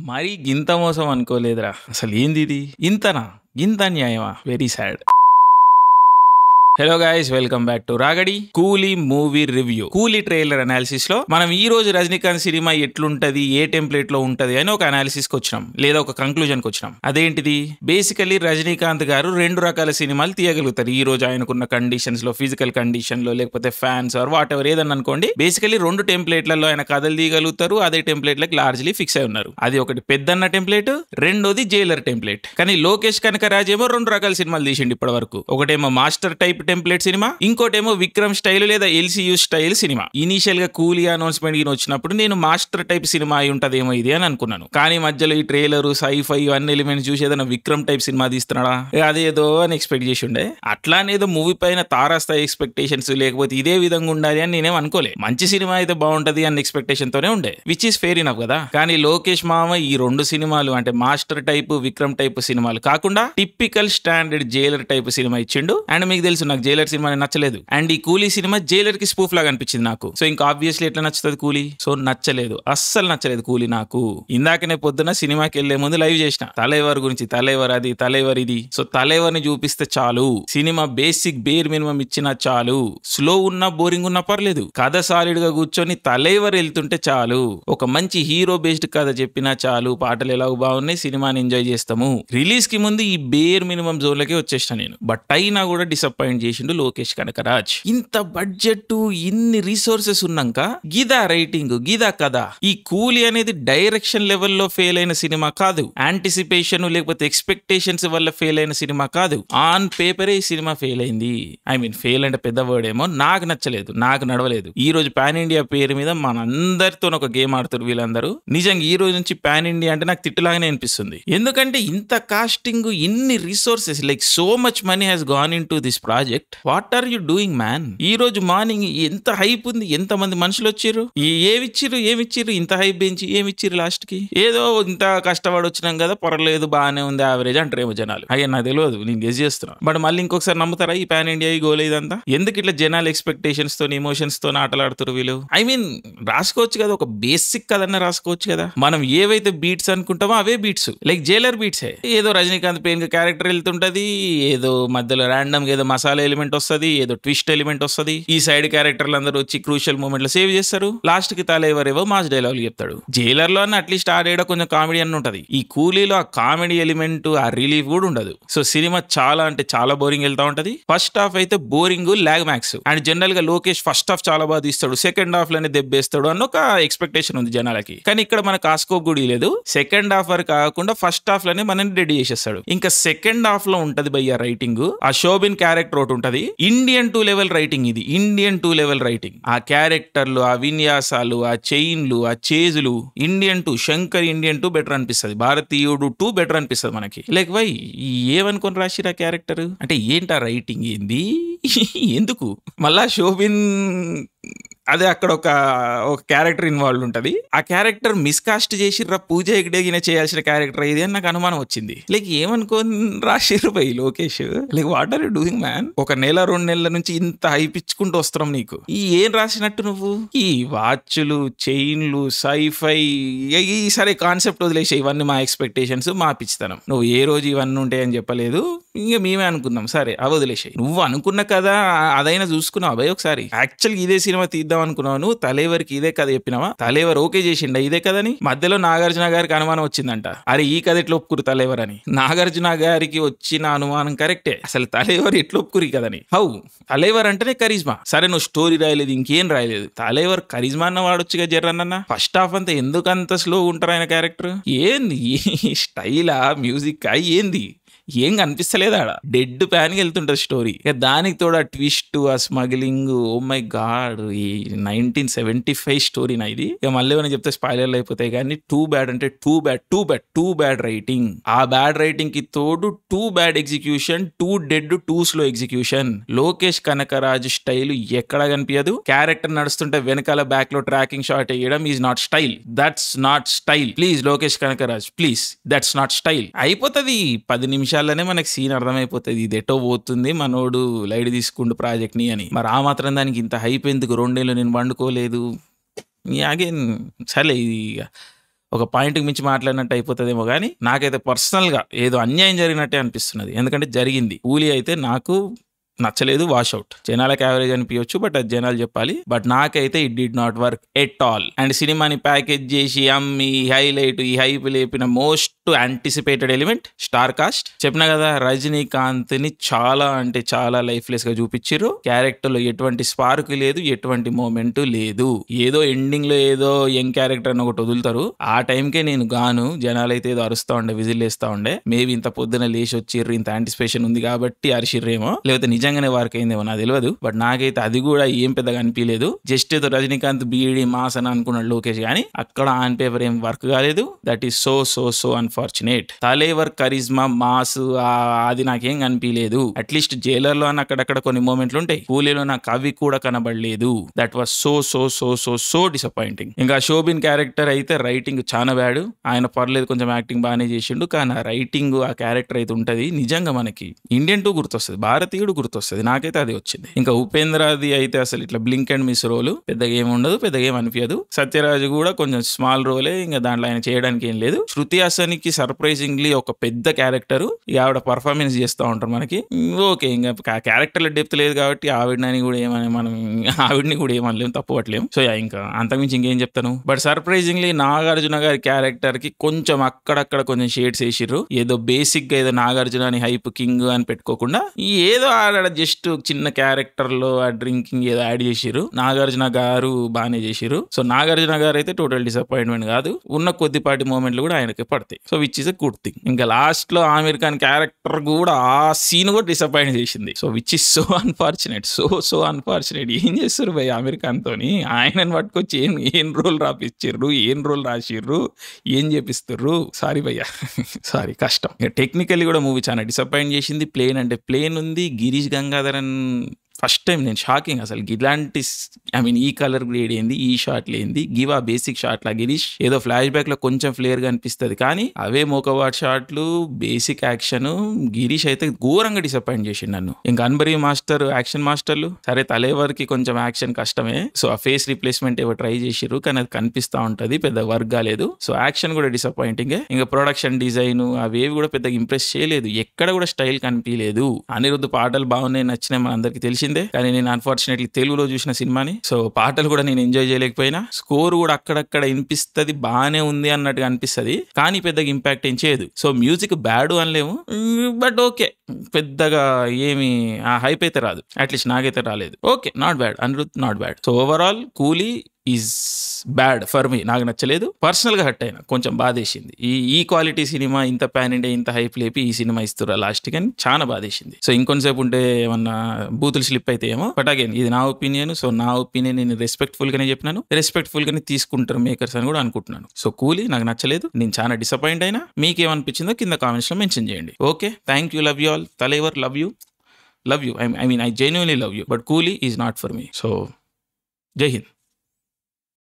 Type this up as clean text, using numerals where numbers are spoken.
మరీ గింత మోసం అనుకోలేదురా. అసలు ఏందిది? ఇంతనా? ఇంత అన్యాయమా? Very sad. Hello guys, welcome back to రాగడి Coolie movie review. Coolie trailer analysis లో మనం ఈ రోజు రజనీకాంత్ సినిమా ఎట్లుంటది, ఏ టెంప్లెట్ లో ఉంటది అని ఒక అనాలిసిస్ కి వచ్చినాం, లేదా ఒక కంక్లూజన్ కి వచ్చినాం. అదేంటిది? బేసికలీ రజనీకాంత్ గారు రెండు రకాల సినిమాలు తీయగలుగుతారు ఈ రోజు ఆయనకున్న కండిషన్స్ లో, ఫిజికల్ కండిషన్ లో, లేకపోతే ఫ్యాన్స్ ఆర్ వాట్ ఎవర్ ఏదన్నా అనుకోండి. బేసికలీ రెండు టెంప్లెట్లలో ఆయన కథలు తీయగలుగుతారు. అదే టెంప్లెట్ లకు లార్జ్లీ ఫిక్స్ అయి ఉన్నారు. అది ఒకటి పెద్దన్న టెంప్లెట్, రెండోది జైలర్ టెంప్లెట్. కానీ లోకేష్ కనకరాజ్ ఏమో రెండు రకాల సినిమాలు తీసిండు ఇప్పటి వరకు. ఒకటేమో మాస్టర్ టైప్ టెంప్లెట్ సినిమా, ఇంకోటేమో విక్రమ్ స్టైల్ లేదా ఎల్సీయూ స్టైల్ సినిమా. ఇనీషియల్ గా కూలీ అనౌన్స్మెంట్ వచ్చినప్పుడు నేను మాస్టర్ టైప్ సినిమా అయి ఉంటదేమో ఇది అని అనుకున్నాను. కానీ మధ్యలో ఈ ట్రైలర్, సైఫై ఇవన్నీ ఎలిమెంట్స్ చూసి ఏదైనా విక్రమ్ టైప్ సినిమా తీస్తున్నాడా అదేదో అని ఎక్స్పెక్ట్ చేసి ఉండే. అట్లానేదో మూవీ పైన తారాస్థాయి ఎక్స్పెక్టేషన్స్, లేకపోతే ఇదే విధంగా ఉండాలి అని నేనేం అనుకోలే. మంచి సినిమా అయితే బాగుంటది అన్న ఎక్స్పెక్టేషన్ తోనే ఉండే, విచ్ ఈస్ ఫెయిర్ ఇనఫ్ కదా. కానీ లోకేష్ మామ ఈ రెండు సినిమాలు అంటే మాస్టర్ టైప్, విక్రమ్ టైప్ సినిమాలు కాకుండా typical standard Jailer type cinema ఇచ్చిండు. అండ్ మీకు తెలుసు నాకు జైలర్ సినిమా నచ్చలేదు. అండ్ ఈ కూలీ సినిమా జైలర్ కి స్పూఫ్ లాగా అనిపించింది నాకు. సో ఇంకా ఆబ్వియస్లీ ఎట్లా నచ్చుతుంది కూలీ? సో నచ్చలేదు, అస్సలు నచ్చలేదు కూలీ నాకు. ఇందాకనే పొద్దున సినిమాకి వెళ్లే ముందు లైవ్ చేసిన తలైవర్ గురించి. తలైవర్ అది, తలైవర్ ఇది. సో తలైవర్ ని చూపిస్తే చాలు, సినిమా బేసిక్ బేర్ మినిమం ఇచ్చినా చాలు. స్లో ఉన్నా బోరింగ్ ఉన్నా పర్లేదు, కథ సాలిడ్ గా కూర్చొని తలైవర్ వెళ్తుంటే చాలు. ఒక మంచి హీరో బేస్డ్ కథ చెప్పినా చాలు. పాటలు ఎలా బాగున్నాయి, సినిమాని ఎంజాయ్ చేస్తాము. రిలీజ్ కి ముందు ఈ బేర్ మినిమం జోన్ లకే వచ్చేసిన నేను. బట్ అయినా కూడా డిసప్పాయింట్ చేసిండు లోకేష్ కనకరాజ్. ఇంత బడ్జెట్, ఇన్ని రిసోర్సెస్ ఉన్నాక గిదా రైటింగ్, గిదా కదా. ఈ కూలీ అనేది డైరెక్షన్ లెవెల్లో ఫెయిల్ అయిన సినిమా కాదు, యాంటిసిపేషన్ లేకపోతే ఎక్స్పెక్టేషన్స్ వల్ల ఫెయిల్ అయిన సినిమా కాదు. ఆన్ పేపరే ఈ సినిమా ఫెయిల్ అయింది. ఐ మీన్ ఫెయిల్ అంటే పెద్ద వర్డ్ ఏమో, నాకు నచ్చలేదు, నాకు నడవలేదు. ఈ రోజు పాన్ ఇండియా పేరు మీద మనందరితో ఒక గేమ్ ఆడుతారు వీళ్ళందరూ. నిజంగా ఈ రోజు నుంచి పాన్ ఇండియా అంటే నాకు తిట్టులాగానే అనిపిస్తుంది. ఎందుకంటే ఇంత కాస్టింగ్, ఇన్ని resources, like so much money has gone into this project. What are you doing man? ఈ రోజు మార్నింగ్ ఎంత హైప్ ఉంది, ఎంత మంది మనుషులు వచ్చారు, ఏమిచ్చిర్రు ఇంత హైప్ పెంచి ఏమిచ్చిర్రు? లాస్ట్ కి ఏదో ఇంత కష్టపడి వచ్చినాం కదా, పర్లేదు బాగానే ఉంది, యావరేజ్ అంటారేమో జనాలు. అయ్యా నాకు తెలియదు, నేను గెస్ చేస్తున్నా. బట్ మళ్ళీ ఇంకొకసారి నమ్ముతారా ఈ పాన్ ఇండియా ఈ గోల్ ఇదంతా? ఎందుకు ఇట్లా జనాలు ఎక్స్పెక్టేషన్స్ తో, ఎమోషన్స్ తో ఆటలాడుతారు వీళ్ళు? ఐ మీన్ రాసుకోవచ్చు కదా, ఒక బేసిక్ కదన్నా రాసుకోవచ్చు కదా. మనం ఏవైతే బీట్స్ అనుకుంటామో అవే బీట్స్, లైక్ జైలర్ బీట్సే. ఏదో రజనీకాంత్ పెయిన్ క్యారెక్టర్ వెళ్తుంటది, ఏదో మధ్యలో ర్యాండమ్ ఏదో మసాలా ఎలిమెంట్ వస్తుంది, ఏదో ట్విస్ట్ ఎలిమెంట్ వస్తుంది. ఈ సైడ్ క్యారెక్టర్లు అందరూ వచ్చి క్రూషియల్ మూమెంట్ లో సేవ్ చేస్తారు. లాస్ట్ కి తలైవరేవో మాస్ డైలాగులు చెప్తాడు. జైలర్ లో అన్న అట్లీస్ట్ ఆడేడ కొంచెం కామెడీ అన్న ఉంటది. ఈ కూలీలో ఆ కామెడీ ఎలిమెంట్, ఆ రిలీఫ్ కూడా ఉండదు. సో సినిమా చాలా అంటే చాలా బోరింగ్ వెళ్తా ఉంటది. ఫస్ట్ హాఫ్ అయితే boring, lag max. And general గా లోకేష్ ఫస్ట్ హాఫ్ చాలా బాగా తీస్తాడు, సెకండ్ హాఫ్ లోనే దెబ్బేస్తాడు అన్న ఒక ఎక్స్పెక్టేషన్ ఉంది జనాలకి. కానీ ఇక్కడ మనకు ఆ స్కోప్ కూడా లేదు. సెకండ్ హాఫ్ వరకు కాకుండా ఫస్ట్ హాఫ్ లోనే మనని డెడ్ చేసేస్తాడు. ఇంకా సెకండ్ హాఫ్ లో ఉంటది భయ్య రైటింగ్. ఆ శోభిన్ క్యారెక్టర్ ఒకటి ఉంటది, ఇండియన్ 2 లెవెల్ రైటింగ్. ఇది ఇండియన్ 2 లెవెల్ రైటింగ్. ఆ క్యారెక్టర్లు, ఆ విన్యాసాలు, ఆ చైన్లు, ఆ చేజులు, ఇండియన్ 2 శంకర్ ఇండియన్ 2 బెటర్ అనిపిస్తుంది, భారతీయుడు 2 బెటర్ అనిపిస్తుంది మనకి. లైక్ వై ఏమనుకొని రాసిరా క్యారెక్టర్ అంటే ఏంటా రైటింగ్ ఏంది? ఎందుకు మళ్ళా శోభిన్ అదే అక్కడ ఒక క్యారెక్టర్ ఇన్వాల్వ్ ఉంటది. ఆ క్యారెక్టర్ మిస్కాస్ట్ చేసిర్రా, పూజ ఎగడేగిన చేయాల్సిన క్యారెక్టర్ ఇది అని నాకు అనుమానం వచ్చింది. లైక్ ఏమనుకోని రాసిర్రు పై Lokesh. Like what are you doing man? ఒక నెల 2 నెలల నుంచి ఇంత హైపిచ్చుకుంటూ వస్తున్నాం నీకు. ఈ ఏం రాసినట్టు నువ్వు? ఈ వాచ్లు, చైన్లు, సైఫై, ఈ సరే కాన్సెప్ట్ వదిలేసే, ఇవన్నీ మా ఎక్స్పెక్టేషన్స్, మా పిచ్చితనం. నువ్వు ఏ రోజు ఇవన్నీ ఉంటాయని చెప్పలేదు, ఇంకా మేమే అనుకున్నాం. సరే అవి వదిలేసాయి. నువ్వు అనుకున్న కదా అదైనా చూసుకున్నావు అబ్బాయి ఒకసారి. యాక్చువల్గా ఇదే సినిమా తీద్దాం అనుకున్నావు నువ్వు. తలైవర్కి ఇదే కథ చెప్పినావా? తలైవర్ ఓకే చేసిండ ఇదే కథని? మధ్యలో నాగార్జున గారికి అనుమానం వచ్చిందంట, అరే ఈ కథ ఎట్లా ఒప్పుకురు తలైవర్ అని. నాగార్జున గారికి వచ్చిన అనుమానం కరెక్టే, అసలు తలైవర్ ఎట్లా ఒప్పుకురి కదని. హౌ? తలైవర్ అంటేనే కరిజ్మా. సరే నువ్వు స్టోరీ రాయలేదు, ఇంకేం రాయలేదు, తలైవర్ కరిజ్మా అన్న వాడొచ్చుగా జర్రన్న. ఫస్ట్ హాఫ్ అంతా ఎందుకు అంత స్లో ఉంటారు ఆయన క్యారెక్టర్? ఏంది స్టైలా, మ్యూజిక్ ఏంది? ఏం కనిపిస్తలేదు ఆడ. డెడ్ ప్యాన్ కి వెళ్తుంటది స్టోరీ. ఇక దానికి తోడు ఆ ట్విస్ట్, ఆ స్మగ్లింగ్, ఓ మై గాడ్, ఈ 1975 స్టోరీనా ఇది? ఇక మళ్ళీ ఏమైనా చెప్తే స్పాయిలర్లు అయిపోతాయి. కానీ టూ బ్యాడ్ అంటే టూ బ్యాడ్ రైటింగ్. ఆ బ్యాడ్ రైటింగ్ కి తోడు 2 bad execution, 2 dead, 2 slow execution. Lokesh Kanagaraj style ఎక్కడ కనిపించదు. క్యారెక్టర్ నడుస్తుంటే వెనకాల బ్యాక్ లో ట్రాకింగ్ షాట్ వేయడం is not style. That's not style. Please Lokesh Kanagaraj, please, that's not style. అయిపోతుంది 10 నిమిషాలు మనకి సీన్ అర్థమైపోతుంది, ఇది ఎటో పోతుంది, మనోడు లైట్ తీసుకుండు ప్రాజెక్ట్ ని అని. మరి ఆ మాత్రం దానికి ఇంత హైప్ ఎందుకు? 2 నెలలు నేను వండుకోలేదు. అగైన్ సరే ఇది ఒక పాయింట్కి మించి మాట్లాడినట్టు అయిపోతుందేమో కానీ నాకైతే పర్సనల్గా ఏదో అన్యాయం జరిగినట్టే అనిపిస్తున్నది. ఎందుకంటే జరిగింది. కూలీ అయితే నాకు నచ్చలేదు, వాష్అవుట్. జనాలకు యావరేజ్ అనిపించవచ్చు, బట్ అది జనాలు చెప్పాలి. బట్ నాకైతే it did not work at all. And సినిమాని ప్యాకేజ్ చేసి అమ్మి హైలైట్ ఈ హైప్ లేపిన most anticipated element star cast. చెప్పినా కదా, రజనీకాంత్ ని చాలా అంటే చాలా లైఫ్లెస్ గా చూపించారు. క్యారెక్టర్ లో ఎటువంటి స్పార్క్ లేదు, ఎటువంటి మూమెంట్ లేదు. ఏదో ఎండింగ్ లో ఏదో యంగ్ క్యారెక్టర్ అని ఒకటి వదులుతారు. ఆ టైంకే నేను గాను జనాలైతే ఏదో అరుస్తా ఉండే, విజిల్ వేస్తా ఉండే. మేబీ ఇంత పొద్దున లేచి వచ్చిర్రు, ఇంత యాంటిసిపేషన్ ఉంది కాబట్టి అరిచిర్రేమో, లేకపోతే నిజంగానే వర్క్ అయిందేమో నాకు తెలియదు. బట్ నాకైతే అది కూడా ఏం పెద్దగా అనిపించలేదు. జస్ట్ ఏదో రజనీకాంత్ బీడి మాస్ అని అనుకున్నాడు లోకేష్, కానీ అక్కడ ఆన్ పేపర్ ఏం వర్క్ కాలేదు. That is so so so unfortunate. Thalaivar charisma mass అది నాకేం కనిపించలేదు. అట్లీస్ట్ జైలర్ లో అని అక్కడక్కడ కొన్ని మూమెంట్లు ఉంటాయి, కూలీలో నాకు అవి కూడా కనబడలేదు. That was so so so so so disappointing. ఇంకా శోభిన్ క్యారెక్టర్ అయితే రైటింగ్ చాలా బ్యాడ్. ఆయన పర్లేదు, కొంచెం యాక్టింగ్ బాగానే చేసిండు, కానీ ఆ రైటింగ్ ఆ క్యారెక్టర్ అయితే ఉంటది. నిజంగా మనకి ఇండియన్ 2 గుర్తొస్తుంది, భారతీయుడు గుర్తొస్తుంది. నాకైతే అది వచ్చింది. ఇంకా ఉపేంద్రది అయితే అసలు ఇట్లా బ్లింక్ అండ్ మిస్ రోల్, పెద్దగా ఏమి ఉండదు, పెద్దగా ఏం అనిపించదు. సత్యరాజు కూడా కొంచెం స్మాల్ రోలే, ఇంకా దాంట్లో ఆయన చేయడానికి ఏం లేదు. శృతి హాసన్కి సర్ప్రైజింగ్లీ ఒక పెద్ద క్యారెక్టర్, ఇక ఆవిడ పర్ఫార్మెన్స్ చేస్తూ ఉంటారు మనకి. ఓకే, ఇంకా క్యారెక్టర్లో డెప్త్ లేదు కాబట్టి ఆవిడని కూడా ఏమని మనం ఆవిడని కూడా ఏమనలేము, తప్పు పట్టలేము. సో ఇంకా అంతకుమించి ఇంకేం చెప్తాను. బట్ సర్ప్రైజింగ్లీ నాగార్జున గారి క్యారెక్టర్ కి కొంచెం అక్కడక్కడ కొంచెం షేడ్స్ వేసిర్రు. ఏదో బేసిక్ గా ఏదో నాగార్జున అని హైప్ కింగ్ అని పెట్టుకోకుండా ఏదో ఆడ జస్ట్ చిన్న క్యారెక్టర్ లో ఆ డ్రింకింగ్ ఏదో యాడ్ చేసిర్రు. నాగార్జున గారు బాగానే చేసిర్రు. సో నాగార్జున గారు అయితే టోటల్ డిసప్పాయింట్మెంట్ కాదు, ఉన్న కొద్దిపాటి మూమెంట్లు కూడా ఆయనకి పడతాయి. So which is a good thing. ఇంకా లాస్ట్ లో ఆమిర్ ఖాన్ క్యారెక్టర్ కూడా ఆ సీన్ కూడా డిసప్పాయింట్ చేసింది. So which is so unfortunate, so so unfortunate. ఏం చేస్తారు భయ్ ఆమిర్ ఖాన్ తోని? ఆయనని పట్టుకొచ్చి ఏం రోల్ రాపిచ్చిర్రు, ఏం రోల్ రాసిర్రు, ఏం చేపిస్తుర్రు? సారీ భయ్యా, సారీ, కష్టం. టెక్నికల్లీ కూడా మూవీ చాలా డిసప్పాయింట్ చేసింది. ప్లేన్ అంటే ప్లేన్ ఉంది. గిరీష్ గంగాధరన్ ఫస్ట్ టైం నేను షాకింగ్ అసలు. ఇలాంటి ఈ కలర్ గ్రేడ్ ఏంది, ఈ షాట్లు ఏంది, గివ్ ఆ బేసిక్ షాట్లా గిరీష్. ఏదో ఫ్లాష్ బ్యాక్ లో కొంచెం ఫ్లేర్ గా అనిపిస్తుంది, కానీ అవే మోకవాట్ షాట్లు, బేసిక్ యాక్షన్. గిరీష్ అయితే ఘోరంగా డిసప్పాయింట్ చేసిండు నన్ను. ఇంకా అన్బరీ మాస్టర్, యాక్షన్ మాస్టర్లు సరే, తలేవర్కి కొంచెం యాక్షన్ కష్టమే. సో ఆ ఫేస్ రీప్లేస్మెంట్ ఏవో ట్రై చేసిర్రు, కానీ అది కనిపిస్తా ఉంటది, పెద్ద వర్క్ కాలేదు. సో యాక్షన్ కూడా డిసప్పాయింటింగ్. ఇంకా ప్రొడక్షన్ డిజైన్ అవేవి కూడా పెద్దగా ఇంప్రెస్ చేయలేదు, ఎక్కడ కూడా స్టైల్ కనిపించలేదు. అనిరుద్ధ్ పాటలు బాగున్నాయి, నచ్చినాయి, మన అందరికి తెలిసిందే. కానీ నేను అన్ఫార్చునేట్లీ తెలుగులో చూసిన సినిమాని, సో పాటలు కూడా నేను ఎంజాయ్ చేయలేకపోయినా. స్కోర్ కూడా అక్కడక్కడ వినిపిస్తుంది, బాగానే ఉంది అన్నట్టుగా అనిపిస్తుంది, కానీ పెద్దగా ఇంపాక్ట్ ఏం చేయదు. సో మ్యూజిక్ బ్యాడ్ అనలేము, బట్ ఓకే, పెద్దగా ఏమి ఆ హైప్ అయితే రాదు. అట్లీస్ట్ నాకైతే రాలేదు. Okay, not bad. Anirudh not bad. So overall కూలీ ఈజ్ బ్యాడ్ ఫర్ మీ. నాకు నచ్చలేదు, పర్సనల్ గా హర్ట్ అయినా, కొంచెం బాధేసింది. ఈ క్వాలిటీ సినిమా ఇంత ప్యాన్ ఇండియా ఇంత హైప్ లేపి ఈ సినిమా ఇస్తురా లాస్ట్ కి, అని చాలా బాధేసింది. సో ఇంకొంతసేపు ఉంటే ఏమన్నా బూతులు స్లిప్ అయితే ఏమో, బట్ అగైన్ ఇది నా ఒపీనియన్. సో నా ఒపీనియన్ నేను రెస్పెక్ట్ఫుల్ గానే చెప్పినాను, రెస్పెక్ట్ఫుల్ గానే తీసుకుంటారు మేకర్స్ అని కూడా అనుకుంటున్నాను. సో కూలీ నాకు నచ్చలేదు, నేను చాలా డిసప్పాయింట్ అయినా. మీకేమనిపించిందో కింద కామెంట్స్ లో మెన్షన్ చేయండి. Okay, thank you, love you all. Thalaivar, love you. I genuinely love you, but Coolie is not for me. So, Jai Hind.